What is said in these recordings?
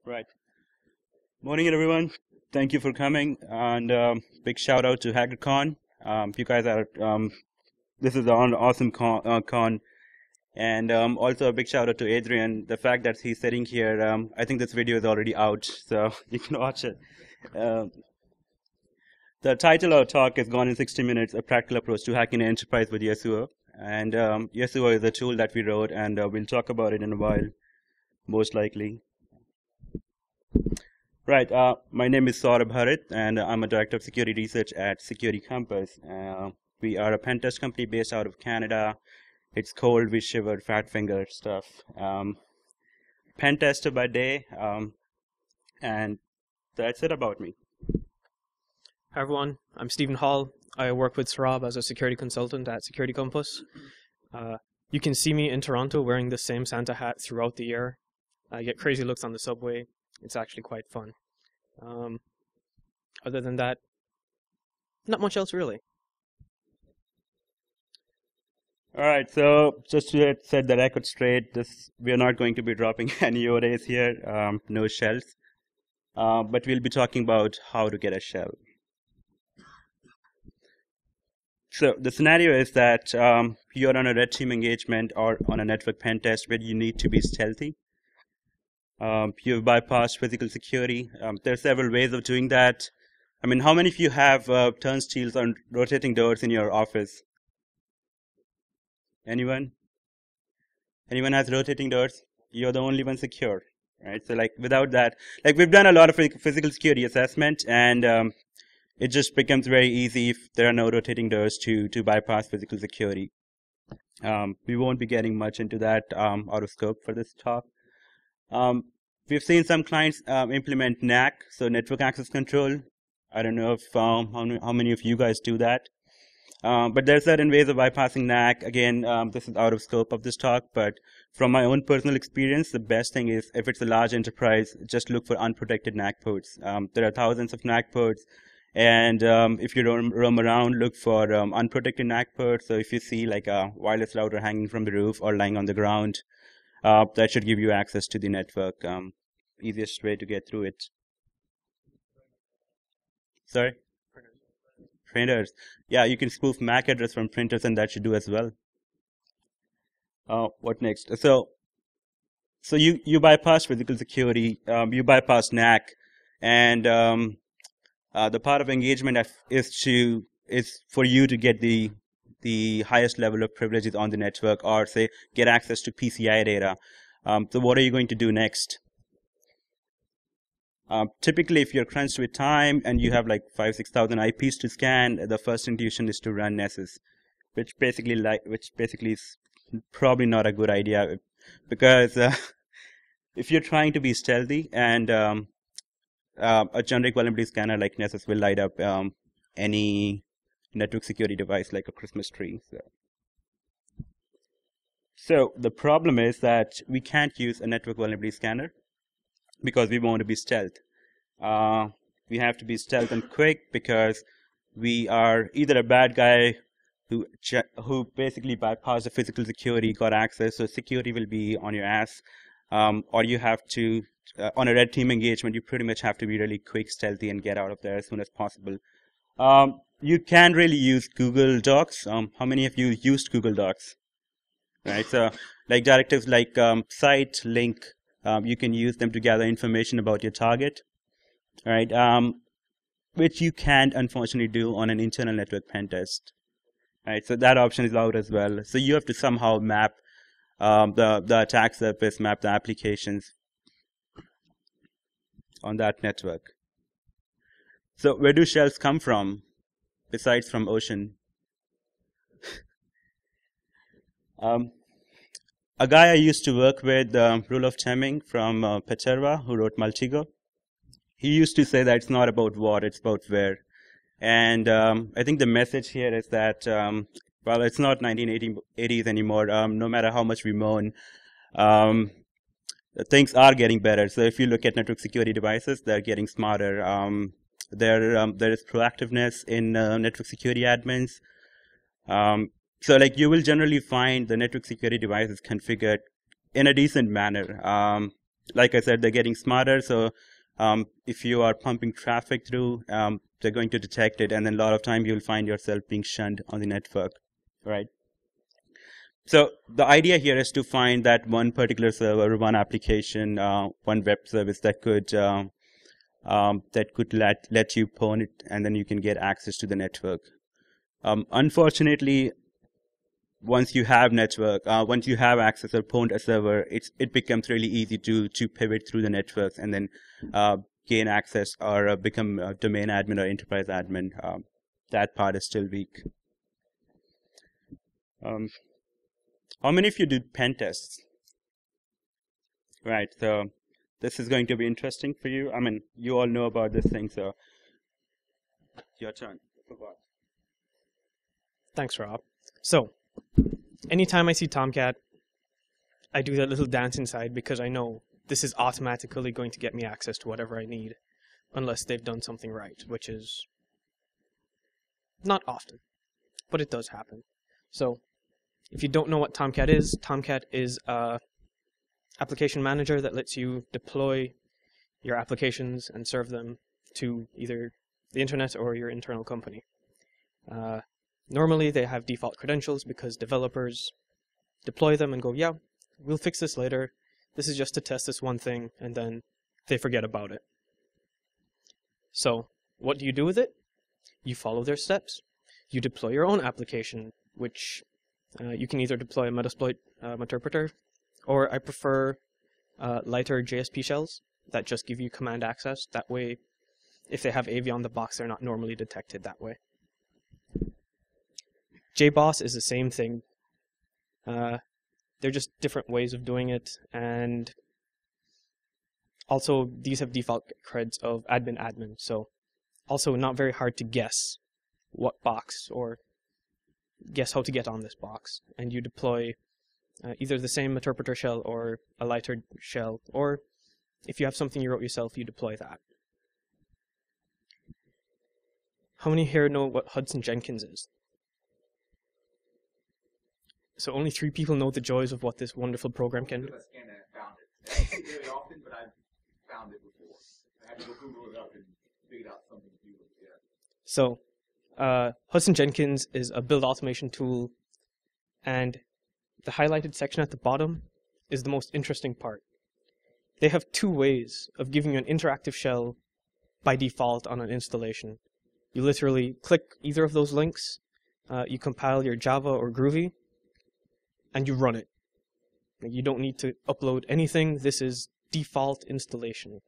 Right. Morning, everyone. Thank you for coming, and big shout out to HackerCon. You guys are this is an awesome con, and also a big shout out to Adrian. The fact that he's sitting here, I think this video is already out, so you can watch it. Um the title of our talk is "Gone in 60 Minutes: A Practical Approach to Hacking an Enterprise with Yasuo." And Yasuo is a tool that we wrote, and we'll talk about it in a while, most likely. Right. My name is Saurabh Harit, and I'm a director of security research at Security Compass. We are a pen test company based out of Canada. It's cold, we shiver, fat finger stuff. Pen tester by day, and that's it about me. Hi everyone, I'm Stephen Hall. I work with Saurabh as a security consultant at Security Compass. You can see me in Toronto wearing the same Santa hat throughout the year. I get crazy looks on the subway. It's actually quite fun. Other than that, not much else really. All right, so just to set the record straight, we are not going to be dropping any ODAs here, no shells, but we'll be talking about how to get a shell. So the scenario is that you're on a red team engagement or on a network pen test where you need to be stealthy. You've bypassed physical security. There are several ways of doing that. I mean, how many of you have turnstiles on rotating doors in your office? Anyone? Anyone has rotating doors? You're the only one secure, right? So like without that, like we've done a lot of physical security assessment, and it just becomes very easy if there are no rotating doors to bypass physical security. We won't be getting much into that out of scope for this talk. We've seen some clients implement NAC, so network access control. I don't know if how many of you guys do that. But there are certain ways of bypassing NAC. Again, this is out of scope of this talk, but from my own personal experience, the best thing is if it's a large enterprise, just look for unprotected NAC ports. There are thousands of NAC ports, and if you roam around, look for unprotected NAC ports. So if you see like a wireless router hanging from the roof or lying on the ground, that should give you access to the network. Easiest way to get through it. Sorry? Printers. Yeah, you can spoof MAC address from printers, and that should do as well. What next? So you bypass physical security, you bypass NAC, and the part of engagement is for you to get the highest level of privileges on the network, or say get access to PCI data. So what are you going to do next? Typically, if you're crunched with time and you have like 5,000-6,000 IPs to scan, the first intuition is to run Nessus, which basically is probably not a good idea, because if you're trying to be stealthy, and a generic vulnerability scanner like Nessus will light up any network security device like a Christmas tree. So the problem is that we can't use a network vulnerability scanner because we want to be stealth. We have to be stealth and quick because we are either a bad guy who basically bypassed the physical security, got access, so security will be on your ass, or you have to, on a red team engagement, you pretty much have to be really quick, stealthy, and get out of there as soon as possible. You can really use Google Docs. How many of you used Google Docs? Right, so like directives like site, link, you can use them to gather information about your target, right? Which you can't unfortunately do on an internal network pen test, right? So that option is out as well. So you have to somehow map the attack surface, map the applications on that network. So where do shells come from, besides from ocean? A guy I used to work with, Rudolf Temming from Peterva, who wrote Multigo, he used to say that it's not about what, it's about where. And I think the message here is that, well, it's not 1980s anymore. No matter how much we moan, things are getting better. So if you look at network security devices, they're getting smarter. There is proactiveness in network security admins. So like you will generally find the network security device is configured in a decent manner. Like I said, they're getting smarter. So if you are pumping traffic through, they're going to detect it, and then a lot of time you'll find yourself being shunned on the network, right? So the idea here is to find that one particular server, one application, one web service that could let you pwn it, and then you can get access to the network. Unfortunately, once you have access or pwned a server, it becomes really easy to pivot through the networks and then gain access or become a domain admin or enterprise admin. That part is still weak. How many of you did pen tests? Right, so this is going to be interesting for you. I mean, you all know about this thing, so your turn. Thanks, Rob. So, anytime I see Tomcat, I do that little dance inside because I know this is automatically going to get me access to whatever I need, unless they've done something right, which is not often, but it does happen. So, if you don't know what Tomcat is a application manager that lets you deploy your applications and serve them to either the internet or your internal company. Normally, they have default credentials because developers deploy them and go, yeah, we'll fix this later. This is just to test this one thing, and then they forget about it. So, what do you do with it? You follow their steps. You deploy your own application, which you can either deploy a Metasploit interpreter, or I prefer lighter JSP shells that just give you command access. That way, if they have AV on the box, they're not normally detected that way. JBoss is the same thing. They're just different ways of doing it, and also these have default creds of admin, so also not very hard to guess what box or guess how to get on this box, and you deploy either the same interpreter shell or a lighter shell, or if you have something you wrote yourself, you deploy that. How many here know what Hudson Jenkins is? So only 3 people know the joys of what this wonderful program can do. I scanned it and found it. I don't see it very often, but I've found it before. I had to go Google it up and figure out something to do with it. Yeah. So, Hudson Jenkins is a build automation tool, and the highlighted section at the bottom is the most interesting part. They have 2 ways of giving you an interactive shell by default on an installation. You literally click either of those links, you compile your Java or Groovy, and you run it. You don't need to upload anything. This is default installation.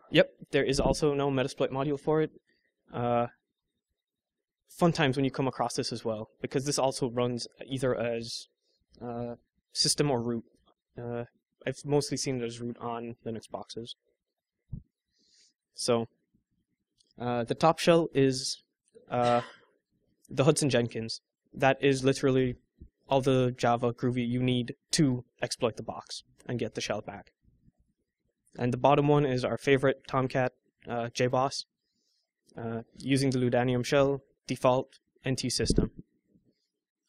Yep, there is also no Metasploit module for it. Fun times when you come across this as well, because this also runs either as system or root. I've mostly seen it as root on Linux boxes. So, the top shell is the Hudson Jenkins. That is literally all the Java Groovy you need to exploit the box and get the shell back. And the bottom one is our favorite Tomcat JBoss, using the Ludanium shell, default NT system.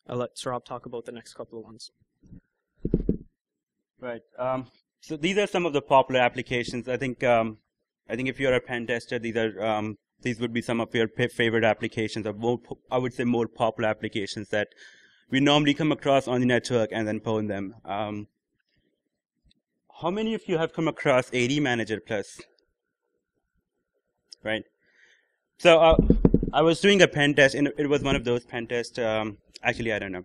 I'll let Saurabh talk about the next couple of ones. Right. So these are some of the popular applications. I think if you're a pen tester, these would be some of your favorite applications, or more, I would say more popular applications that we normally come across on the network and then pwn them. How many of you have come across AD Manager Plus? Right. So I was doing a pen test, and it was one of those pen tests. Actually, I don't know.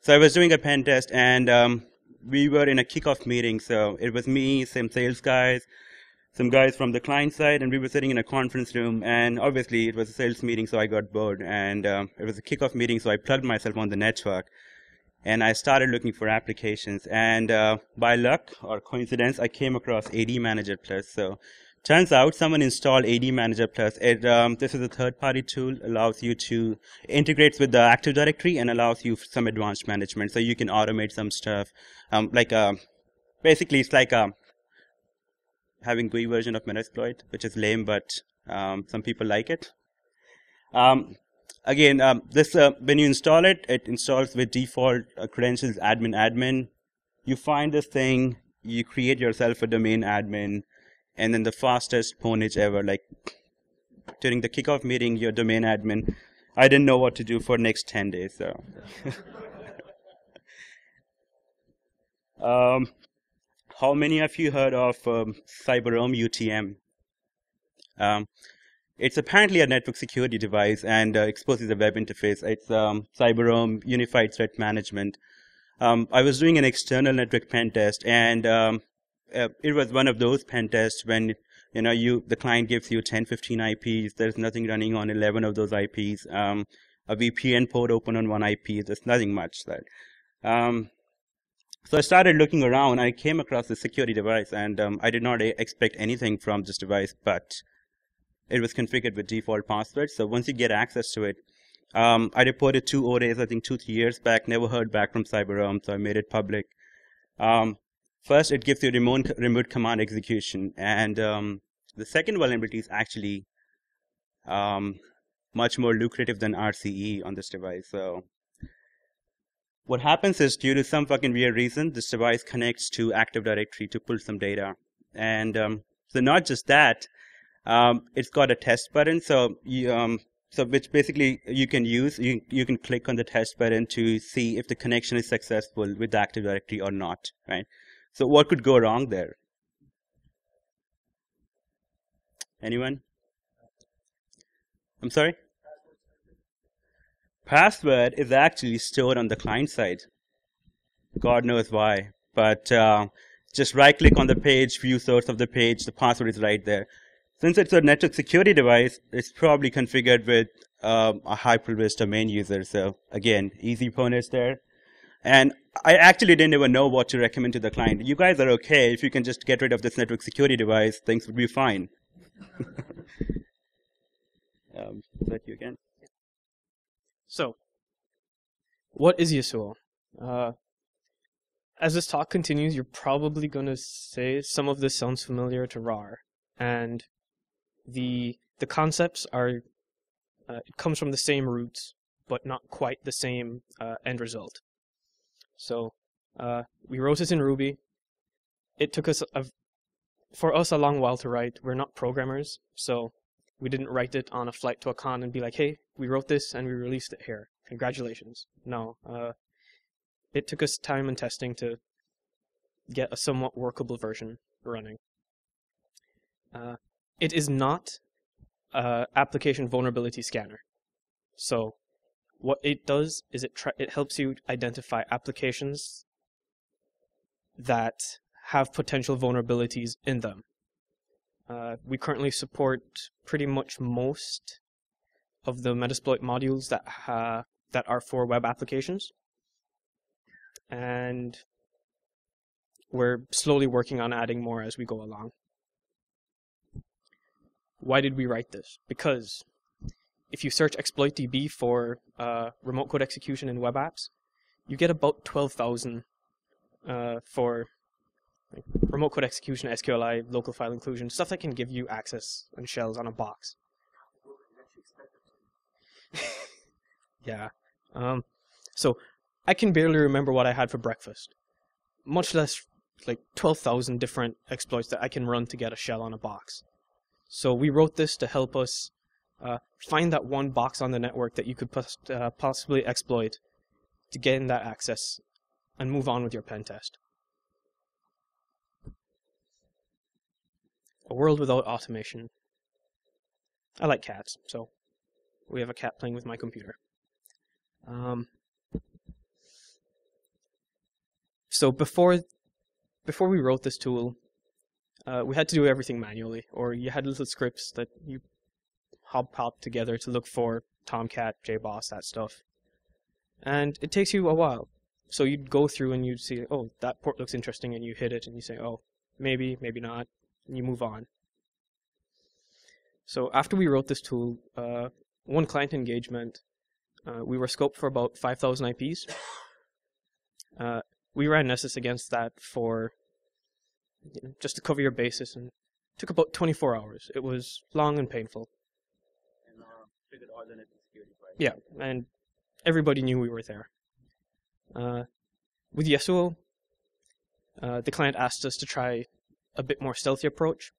So I was doing a pen test, and we were in a kickoff meeting. So it was me, some sales guys, some guys from the client side, and we were sitting in a conference room. And obviously, it was a sales meeting, so I got bored. And it was a kickoff meeting, so I plugged myself on the network. And I started looking for applications. And by luck or coincidence, I came across AD Manager Plus. So turns out someone installed AD Manager Plus. This is a third-party tool, allows you to integrates with the Active Directory and allows you some advanced management. So you can automate some stuff. Basically, it's like having GUI version of Metasploit, which is lame, but some people like it. again, this when you install it, it installs with default credentials admin. You find this thing, you create yourself a domain admin, and then the fastest pwnage ever, like during the kickoff meeting, your domain admin, I didn't know what to do for next 10 days. So, how many of you heard of Cyberome UTM? It's apparently a network security device and exposes a web interface. It's Cyberome Unified Threat Management. I was doing an external network pen test, and it was one of those pen tests when the client gives you 10, 15 IPs. There's nothing running on 11 of those IPs. A VPN port open on one IP. There's nothing much there. So I started looking around. I came across the security device, and I did not expect anything from this device, but it was configured with default passwords. So once you get access to it, I reported 2 ORAs, I think 2-3 years back, never heard back from Cyberome, so I made it public. First, it gives you remote command execution, and the second vulnerability is actually much more lucrative than RCE on this device. So what happens is, due to some fucking weird reason, this device connects to Active Directory to pull some data. And so not just that, it's got a test button, so which basically you can use. You can click on the test button to see if the connection is successful with the Active Directory or not, right? So what could go wrong there? Anyone? I'm sorry? Password is actually stored on the client side. God knows why. But just right-click on the page, view source of the page, the password is right there. Since it's a network security device, it's probably configured with a high-privileged domain user. So again, easy pwnage there. And I actually didn't even know what to recommend to the client. You guys are okay. If you can just get rid of this network security device, things would be fine. Is that you again? So, what is Yasuo? As this talk continues, you're probably going to say some of this sounds familiar to RAR, and the concepts are it comes from the same roots, but not quite the same end result. So, we wrote this in Ruby. It took us for us a long while to write. We're not programmers, so we didn't write it on a flight to a con and be like, hey, we wrote this and we released it here. Congratulations. No. It took us time and testing to get a somewhat workable version running. It is not an application vulnerability scanner. So what it does is it helps you identify applications that have potential vulnerabilities in them. We currently support pretty much most of the Metasploit modules that are for web applications, and we're slowly working on adding more as we go along. Why did we write this? Because if you search exploitdb for remote code execution in web apps, you get about 12,000 for remote code execution, SQLI, local file inclusion, stuff that can give you access and shells on a box. Yeah. So I can barely remember what I had for breakfast, much less like 12,000 different exploits that I can run to get a shell on a box. So we wrote this to help us find that one box on the network that you could possibly exploit to gain that access and move on with your pen test. A world without automation. I like cats, so we have a cat playing with my computer. So before we wrote this tool, we had to do everything manually, or you had little scripts that you hop together to look for Tomcat, JBoss, that stuff. And it takes you a while. So you'd go through and you'd see, oh, that port looks interesting, and you hit it, and you say, oh, maybe, maybe not, and you move on. So after we wrote this tool, one client engagement, we were scoped for about 5,000 IPs. We ran Nessus against that for just to cover your basis, and it took about 24 hours. It was long and painful. And figured all the network security fight. Yeah, and everybody knew we were there. With Yasuo, the client asked us to try a bit more stealthy approach,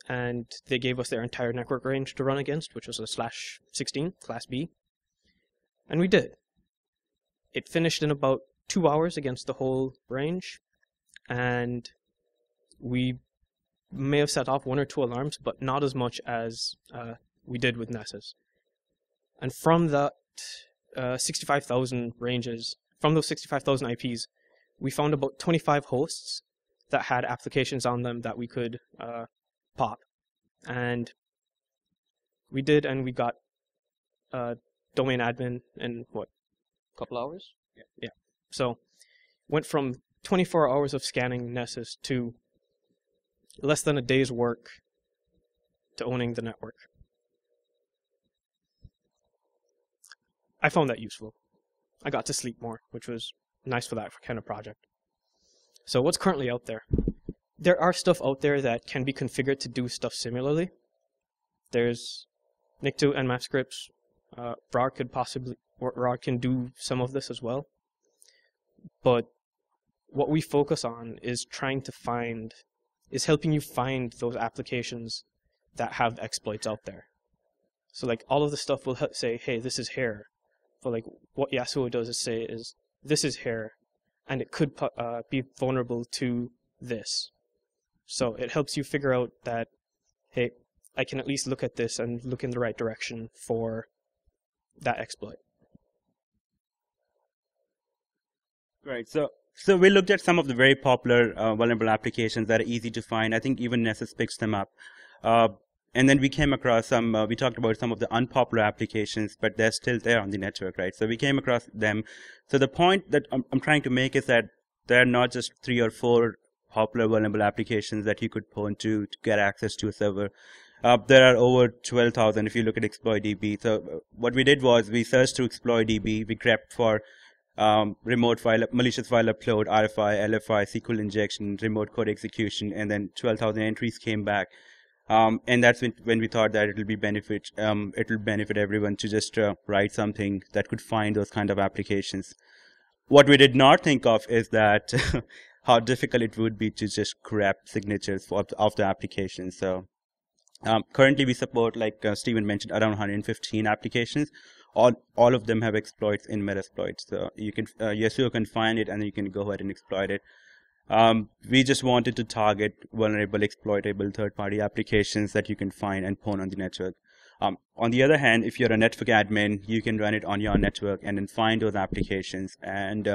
and they gave us their entire network range to run against, which was a /16, class B, and we did. It finished in about 2 hours against the whole range, and we may have set off 1 or 2 alarms, but not as much as we did with Nessus. And from that 65,000 ranges, from those 65,000 IPs, we found about 25 hosts that had applications on them that we could pop. And we did, and we got domain admin in, what, a couple hours? Yeah. So went from 24 hours of scanning Nessus to less than a day's work to owning the network. I found that useful. I got to sleep more, which was nice for that kind of project. So what's currently out there? There are stuff out there that can be configured to do stuff similarly. There's NIC2 Nmap scripts. RAR can do some of this as well. But what we focus on is helping you find those applications that have exploits out there. So like all of the stuff will say, hey, this is here. But like what Yasuo does is say this is here, and it could be vulnerable to this. So it helps you figure out that, hey, I can at least look at this and look in the right direction for that exploit. Right. So we looked at some of the very popular vulnerable applications that are easy to find. I think even Nessus picks them up. And then we came across we talked about some of the unpopular applications, but they're still there on the network, right? So we came across them. So the point that I'm trying to make is that there are not just 3 or 4 popular vulnerable applications that you could point to get access to a server. There are over 12,000 if you look at exploitdb. So what we did was we searched through exploitdb, we grepped for malicious file upload, RFI, LFI, SQL injection, remote code execution, and then 12,000 entries came back. And that's when we thought that it'll benefit everyone to just write something that could find those kind of applications. What we did not think of is that how difficult it would be to just grab signatures of the application. So currently we support, like Stephen mentioned, around 115 applications. All of them have exploits in Metasploit. So you can Yasuo can find it and you can go ahead and exploit it. We just wanted to target vulnerable, exploitable third-party applications that you can find and pawn on the network. On the other hand, if you're a network admin, you can run it on your network and then find those applications and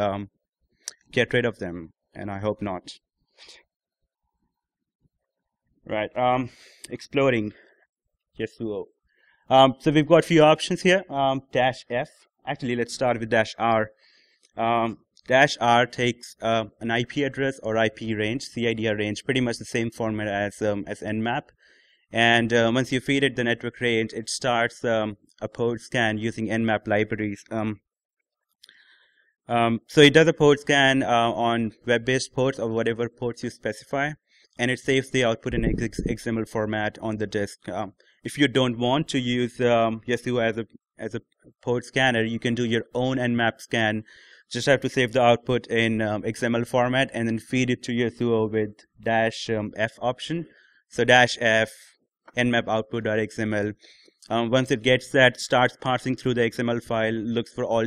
get rid of them. And I hope not. Right. Exploring Yasuo. So we've got a few options here. -F. Actually, let's start with -R. -R takes an IP address or IP range, CIDR range, pretty much the same format as Nmap. And once you feed it the network range, it starts a port scan using Nmap libraries. So it does a port scan on web-based ports or whatever ports you specify, and it saves the output in XML format on the disk. If you don't want to use Yasuo as a port scanner, you can do your own Nmap scan. Just have to save the output in XML format and then feed it to Yasuo with -F option. So -F nmap output.xml. Once it gets that, starts parsing through the XML file, looks for all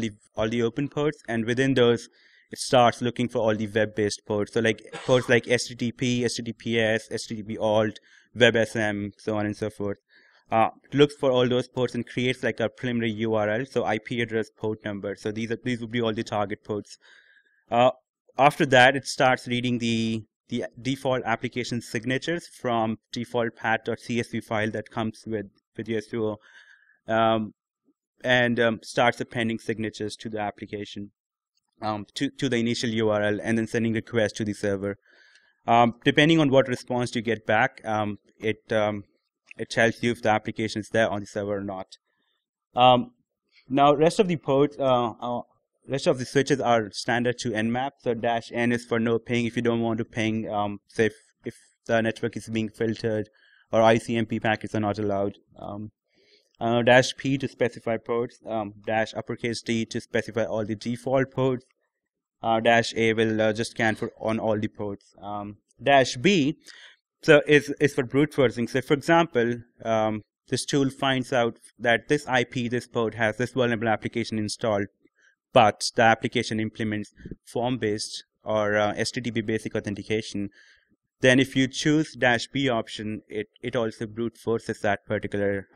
the open ports, and within those, it starts looking for all the web-based ports. So like ports like HTTP, HTTPS, HTTP alt, WebSM, so on and so forth. It looks for all those ports and creates like a preliminary URL, so IP address, port number. So these would be all the target ports. After that, it starts reading the default application signatures from default path.csv file that comes with Yasuo, and starts appending signatures to the application, to the initial URL, and then sending requests to the server. Depending on what response you get back, it tells you if the application is there on the server or not. Now, rest of the ports, rest of the switches are standard to Nmap. So -N is for no ping. If you don't want to ping, say if the network is being filtered or ICMP packets are not allowed. dash P to specify ports, dash uppercase D to specify all the default ports, dash A will just scan for on all the ports. Dash B so is for brute forcing. So for example, this tool finds out that this IP, this port has this vulnerable application installed, but the application implements form-based or HTTP basic authentication. Then if you choose dash B option, it also brute forces that particular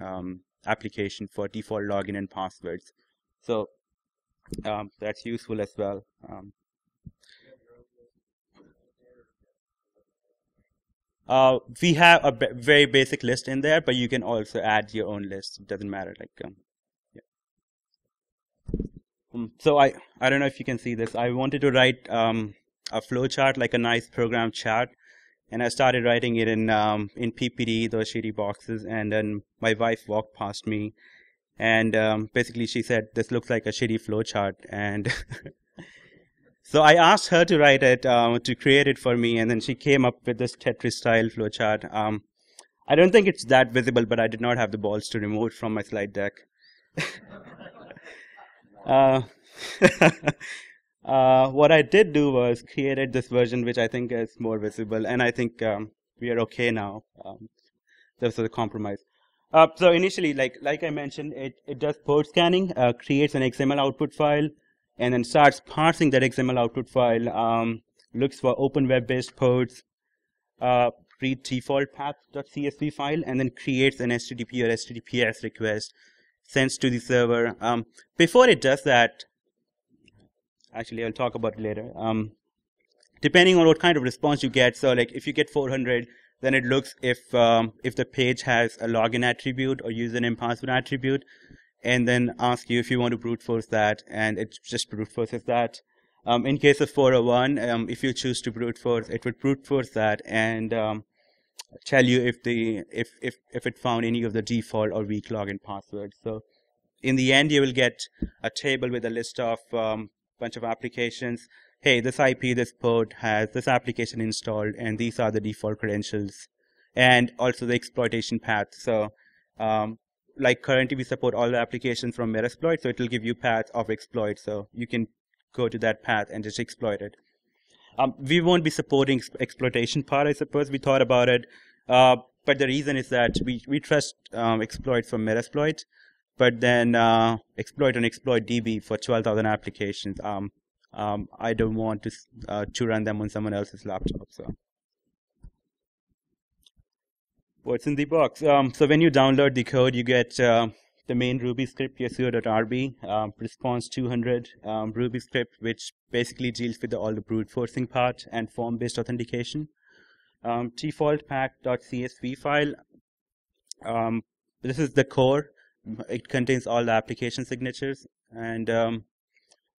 application for default login and passwords. So that's useful as well. We have a very basic list in there, but you can also add your own list. It doesn't matter. Like, so I don't know if you can see this. I wanted to write a flow chart, like a nice program chart, and I started writing it in PPD, those shitty boxes, and then my wife walked past me, and basically she said, "This looks like a shitty flow chart," and so I asked her to write it, to create it for me, and then she came up with this Tetris-style flowchart. I don't think it's that visible, but I did not have the balls to remove it from my slide deck. What I did do was created this version, which I think is more visible, and I think we are okay now. This was a compromise. So initially, like I mentioned, it does port scanning, creates an XML output file, and then starts parsing that XML output file, looks for open web-based ports, read default path.csv file, and then creates an HTTP or HTTPS request, sends to the server. Before it does that, actually I'll talk about it later, depending on what kind of response you get, so like if you get 400, then it looks if the page has a login attribute or username password attribute, and then ask you if you want to brute force that, and it just brute forces that. In case of 401, if you choose to brute force, it would brute force that and tell you if it found any of the default or weak login passwords. So in the end, you will get a table with a list of bunch of applications. Hey, this IP, this port has this application installed, and these are the default credentials, and also the exploitation path. So like currently we support all the applications from Metasploit, so it will give you paths of exploit, so you can go to that path and just exploit it. We won't be supporting exploitation part, I suppose. We thought about it, but the reason is that we trust exploit from Metasploit, but then exploit and exploit DB for 12,000 applications. I don't want to run them on someone else's laptop. So what's in the box? So when you download the code, you get the main Ruby script, Yasuo.rb, response 200 Ruby script, which basically deals with all the brute forcing part and form-based authentication. Default pack.csv file. This is the core. It contains all the application signatures, and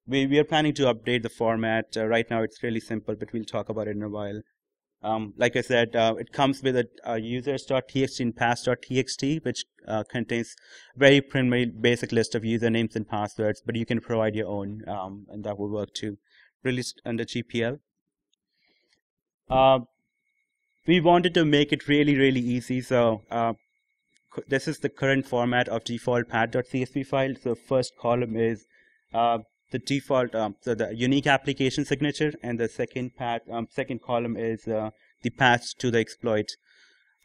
we are planning to update the format. Right now it's really simple, but we'll talk about it in a while. Like I said, it comes with a users.txt and pass.txt, which contains very preliminary basic list of usernames and passwords, but you can provide your own, and that will work too. Released under GPL. We wanted to make it really, really easy, so this is the current format of default path.csv file. So first column is the default, so the unique application signature, and the second column is the path to the exploit.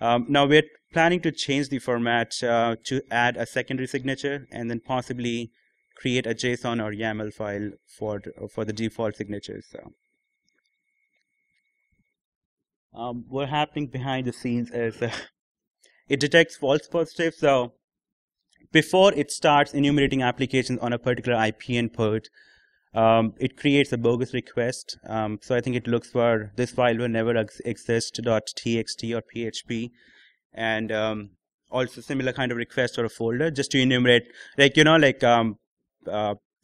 Now we're planning to change the format to add a secondary signature, and then possibly create a JSON or YAML file for the default signatures. So what's happening behind the scenes is it detects false positives. So before it starts enumerating applications on a particular IP and port, it creates a bogus request. So I think it looks for this file will never exist .txt or PHP, and also similar kind of request or a folder just to enumerate, like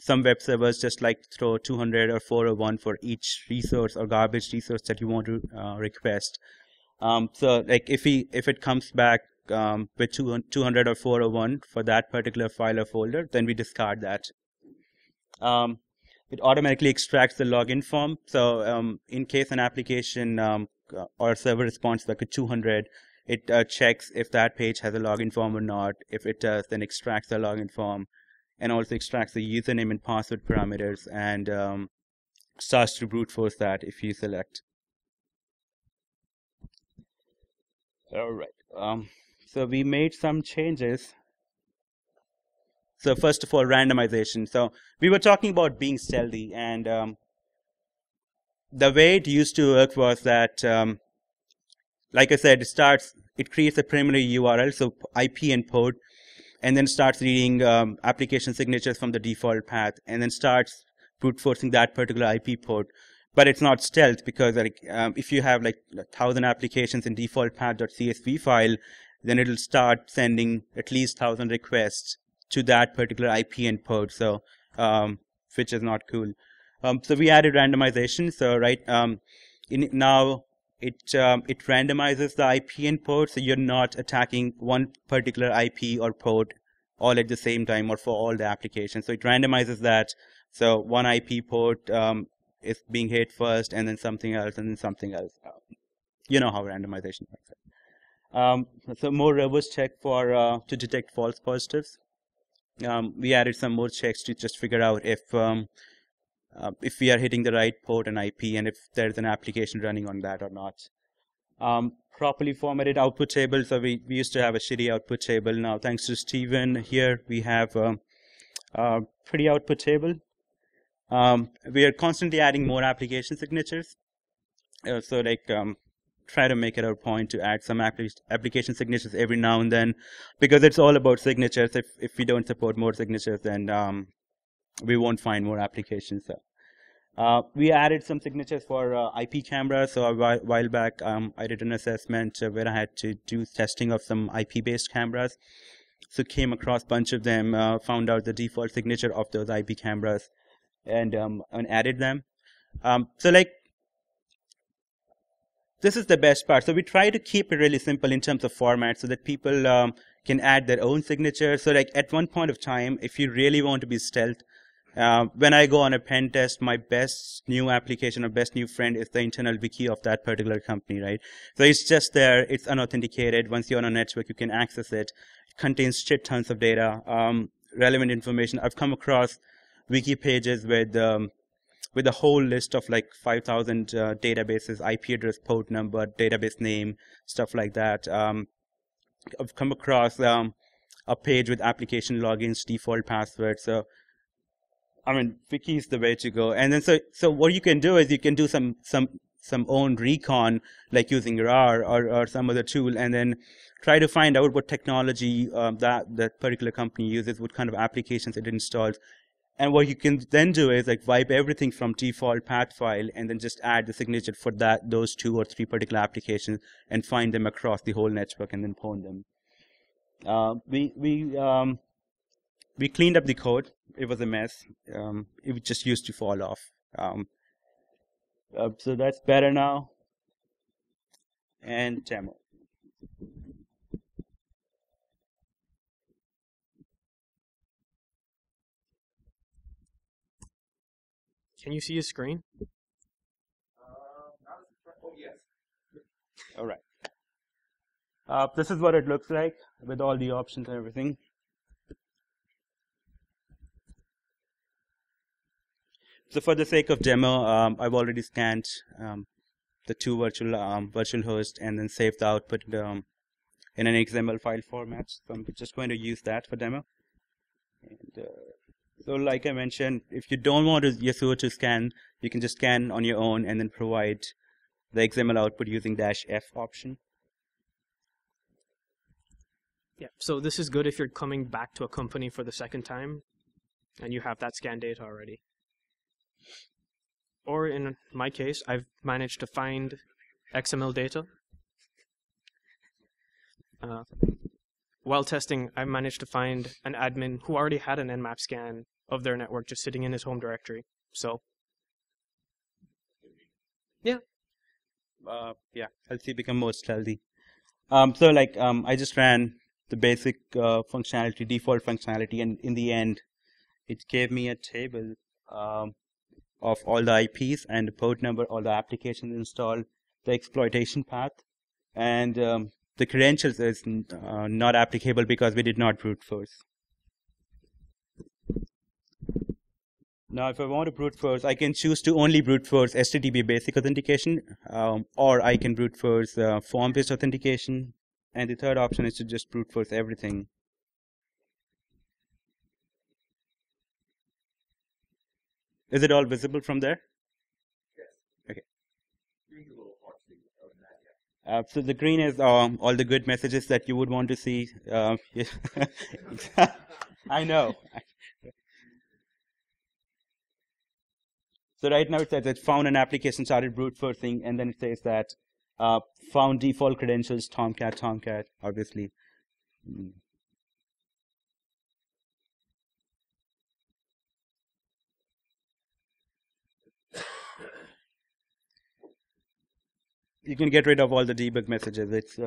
some web servers just like throw 200 or 401 for each resource or garbage resource that you want to request. So like if it comes back with 200 or 401 for that particular file or folder, then we discard that. It automatically extracts the login form. So in case an application or server responds back with 200, It checks if that page has a login form or not. If it does, then extracts the login form, and also extracts the username and password parameters, and starts to brute force that if you select. All right. So we made some changes. So first of all, randomization. So we were talking about being stealthy, and the way it used to work was that, like I said, it creates a primary URL, so IP and port, and then starts reading application signatures from the default path, and then starts brute forcing that particular IP port. But it's not stealth, because if you have like 1,000 applications in default path.csv file, then it'll start sending at least 1,000 requests to that particular IP and port. So which is not cool. So we added randomization. So now it randomizes the IP and port, so you're not attacking one particular IP or port all at the same time or for all the applications. So it randomizes that. So one IP port is being hit first, and then something else, and then something else. You know how randomization works. So more robust check for to detect false positives. We added some more checks to just figure out if we are hitting the right port and IP, and if there's an application running on that or not. Properly formatted output table. So we used to have a shitty output table. Now, thanks to Steven here, we have a pretty output table. We are constantly adding more application signatures. So try to make it our point to add some application signatures every now and then, because it's all about signatures. If we don't support more signatures, then we won't find more applications. So we added some signatures for IP cameras. So a while back, I did an assessment where I had to do testing of some IP-based cameras. So came across a bunch of them, found out the default signature of those IP cameras, and added them. This is the best part. So we try to keep it really simple in terms of format, so that people can add their own signature. So at one point of time, if you really want to be stealth, when I go on a pen test, my best new application or best new friend is the internal wiki of that particular company, right? So it's just there. It's unauthenticated. Once you're on a network, you can access it. It contains shit tons of data, relevant information. I've come across wiki pages with a whole list of like 5,000 databases, IP address, port number, database name, stuff like that. I've come across a page with application logins, default passwords. So I mean, wiki is the way to go. And then so what you can do is you can do some own recon, like using RAR or some other tool, and then try to find out what technology that particular company uses, what kind of applications it installs. And what you can then do is wipe everything from default path file, and then just add the signature for those 2 or 3 particular applications, and find them across the whole network, and then pwn them. We cleaned up the code. It was a mess. It just used to fall off. So that's better now. And demo. Can you see his screen? Oh, yes. All right. This is what it looks like with all the options and everything. So for the sake of demo, I've already scanned the 2 virtual hosts, and then saved the output in an XML file format. So I'm just going to use that for demo. And, so like I mentioned, if you don't want Yasuo to scan, you can just scan on your own and then provide the XML output using -F option. Yeah, so this is good if you're coming back to a company for the second time and you have that scan data already. Or in my case, I've managed to find XML data. While testing, I managed to find an admin who already had an Nmap scan of their network just sitting in his home directory. So, yeah. Helps you become more stealthy. I just ran the basic functionality, default functionality, and in the end, it gave me a table of all the IPs and the port number, all the applications installed, the exploitation path, and the credentials is not applicable because we did not brute force. Now, if I want to brute force, I can choose to only brute force HTTP basic authentication, or I can brute force form-based authentication. And the third option is to just brute force everything. Is it all visible from there? Yes. Okay. Green's a little hard to see other than that, yeah. So the green is all the good messages that you would want to see. I know. So right now it says it found an application, started brute forcing, and then it says that found default credentials, Tomcat, obviously. You can get rid of all the debug messages. It's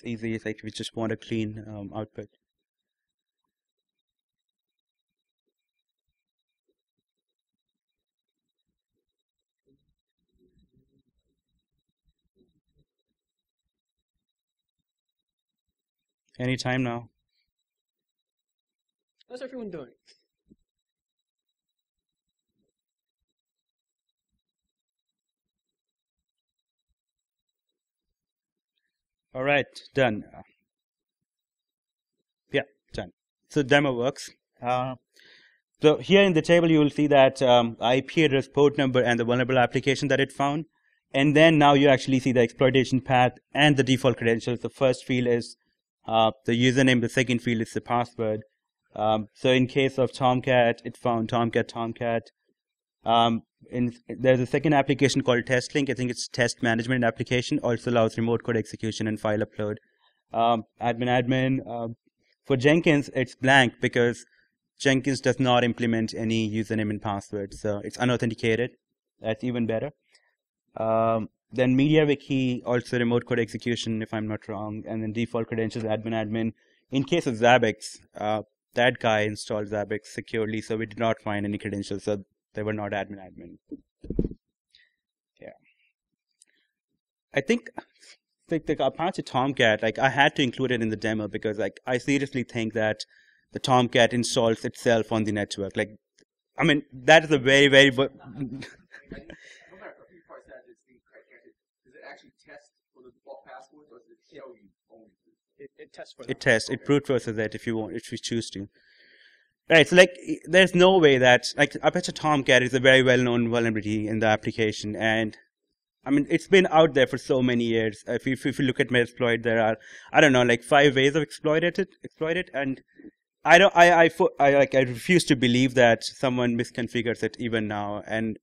easy. It's like we just want a clean output. Anytime now. How's everyone doing? All right, done. Yeah, done. So demo works. So here in the table, you will see that IP address, port number, and the vulnerable application that it found. And then now you actually see the exploitation path and the default credentials. The first field is the username. The second field is the password. So in case of Tomcat, it found Tomcat. There's a second application called TestLink. I think it's test management application. Also allows remote code execution and file upload. Admin. For Jenkins, it's blank because Jenkins does not implement any username and password. So it's unauthenticated. That's even better. Then MediaWiki, also remote code execution, if I'm not wrong. And then default credentials, admin. In case of Zabbix, that guy installed Zabbix securely, so we did not find any credentials. So they were not admin. Yeah. I think the Apache Tomcat, like I had to include it in the demo because like I seriously think that the Tomcat installs itself on the network. Like, I mean, that is a very, very... No matter a few parts that it's being credited, does it actually test for the default passwords, or does it show you only? It tests for It tests. It brute forces it if you choose to. Right, so like, there's no way that, like, Apache Tomcat is a very well-known vulnerability in the application, and I mean, it's been out there for so many years. If you look at Metasploit, there are, I don't know, like 5 ways of exploit it, and I refuse to believe that someone misconfigures it even now and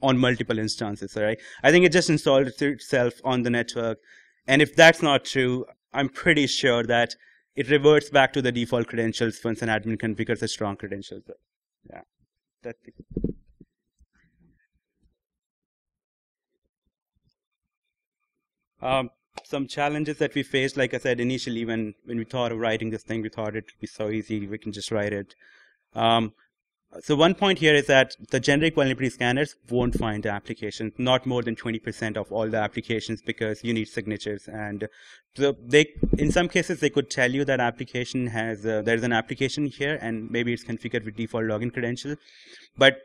on multiple instances. Right? I think it just installed itself on the network, and if that's not true, I'm pretty sure that it reverts back to the default credentials once an admin configures a strong credentials. Yeah, that's it. Some challenges that we faced, like I said initially, when we thought of writing this thing, we thought it would be so easy, we can just write it. So one point here is that the generic vulnerability scanners won't find the applications, not more than 20% of all the applications, because you need signatures. And so in some cases, they could tell you that application has, there's an application here, and maybe it's configured with default login credential. But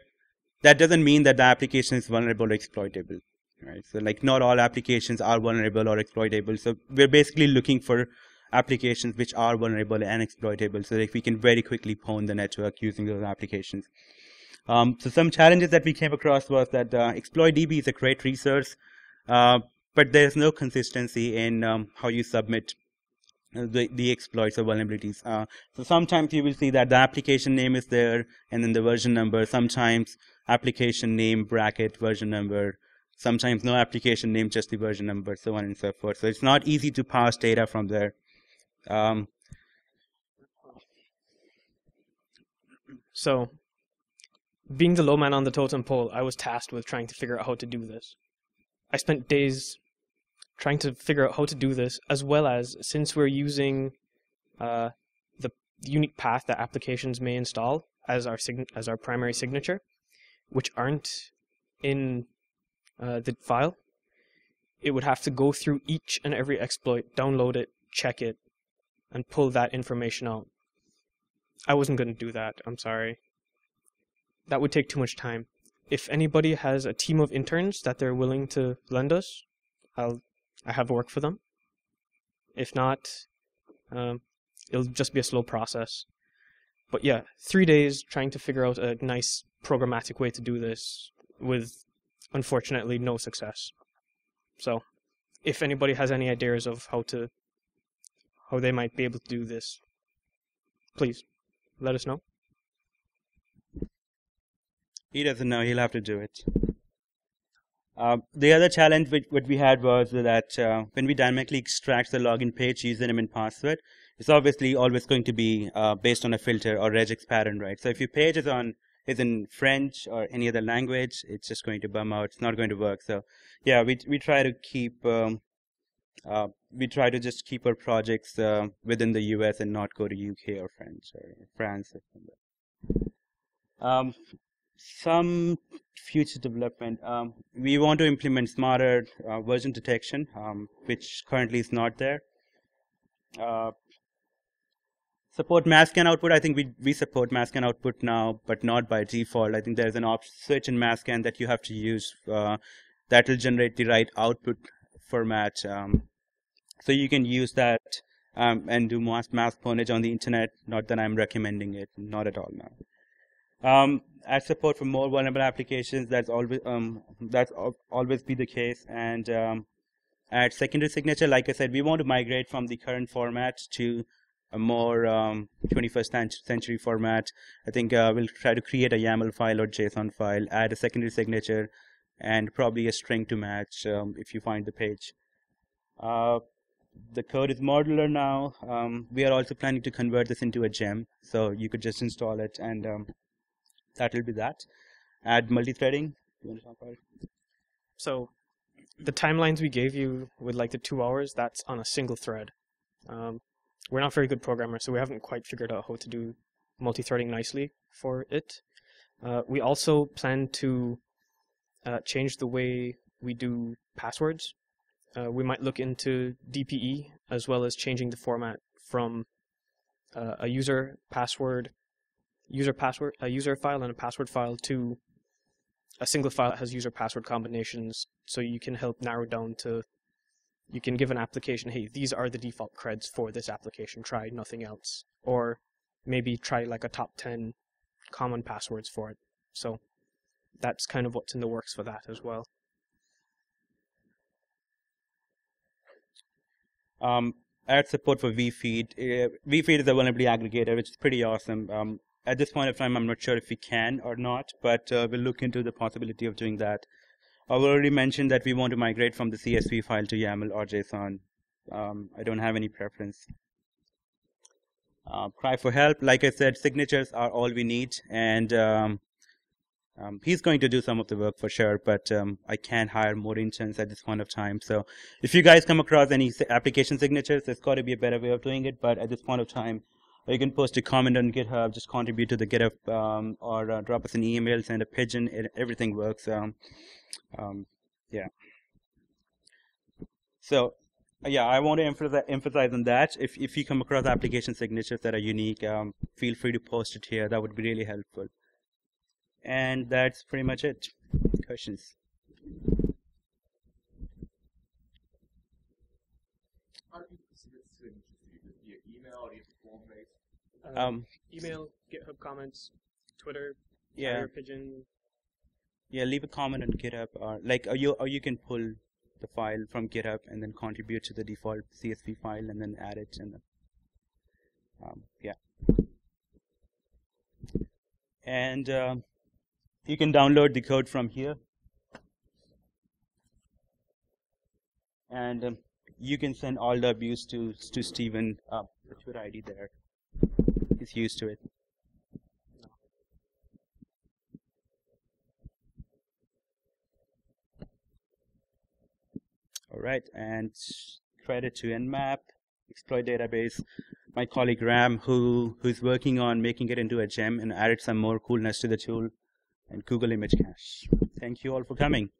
that doesn't mean that the application is vulnerable or exploitable. Right? So like not all applications are vulnerable or exploitable. So we're basically looking for applications which are vulnerable and exploitable so that we can very quickly pwn the network using those applications. So some challenges that we came across was that ExploitDB is a great resource, but there's no consistency in how you submit the exploits or vulnerabilities. So sometimes you will see that the application name is there and then the version number. Sometimes application name bracket version number. Sometimes no application name, just the version number, so on and so forth. So it's not easy to parse data from there. So, being the low man on the totem pole, I was tasked with trying to figure out how to do this. I spent days trying to figure out how to do this, as well as, since we're using the unique path that applications may install as our primary signature, which aren't in the file, it would have to go through each and every exploit, download it, check it, and pull that information out. I wasn't going to do that, I'm sorry. That would take too much time. If anybody has a team of interns that they're willing to lend us, I have work for them. If not, it'll just be a slow process. But yeah, 3 days trying to figure out a nice programmatic way to do this with, unfortunately, no success. So, if anybody has any ideas of how they might be able to do this, please let us know. He doesn't know. He'll have to do it. The other challenge what we had was that when we dynamically extract the login page, username and password, it's obviously always going to be based on a filter or regex pattern, right? So if your page is in French or any other language, it's just going to bum out. It's not going to work. So yeah, we try to keep just keep our projects within the US and not go to UK or French or France or something. Some future development. We want to implement smarter version detection, which currently is not there. Support mask scan output. I think we support mask scan output now, but not by default. I think there's an switch in mask scan that you have to use that will generate the right output format. So you can use that and do mask pwnage on the internet. Not that I'm recommending it, not at all now. Add support for more vulnerable applications. That's always be the case. And add secondary signature. Like I said, we want to migrate from the current format to a more 21st century format. I think we'll try to create a YAML file or JSON file, add a secondary signature, and probably a string to match if you find the page. The code is modular now. We are also planning to convert this into a gem, so you could just install it, and that will be that. Add multi-threading. You want to talk about it? So the timelines we gave you with like the 2 hours, that's on a single thread. We're not very good programmers, so we haven't quite figured out how to do multi-threading nicely for it. We also plan to change the way we do passwords. We might look into DPE as well as changing the format from a user file and a password file to a single file that has user password combinations, so you can help narrow down to, you can give an application, hey, these are the default creds for this application, try nothing else. Or maybe try like a top 10 common passwords for it. So that's kind of what's in the works for that as well. Add support for vFeed. vFeed is a vulnerability aggregator, which is pretty awesome. At this point of time, I'm not sure if we can or not, but we'll look into the possibility of doing that. I've already mentioned that we want to migrate from the CSV file to YAML or JSON. I don't have any preference. Cry for help. Like I said, signatures are all we need, and he's going to do some of the work for sure, but I can't hire more interns at this point of time. So if you guys come across any application signatures, there's got to be a better way of doing it, but at this point of time, you can post a comment on GitHub, just contribute to the GitHub, or drop us an email, send a pigeon, everything works. Yeah. So, yeah, I want to emphasize on that. If you come across application signatures that are unique, feel free to post it here. That would be really helpful. And that's pretty much it. Questions? How do people submit signatures to you? Via email or via form-based? Email, GitHub comments, Twitter, Yeah. Pigeon. Yeah, leave a comment on GitHub, or you can pull the file from GitHub and then contribute to the default CSV file and then add it, and yeah. And you can download the code from here, and you can send all the abuse to Steven. The Twitter ID there. He's used to it. All right, and credit to Nmap, exploit database, my colleague Ram, who's working on making it into a gem and added some more coolness to the tool, and Google Image Cache. Thank you all for coming.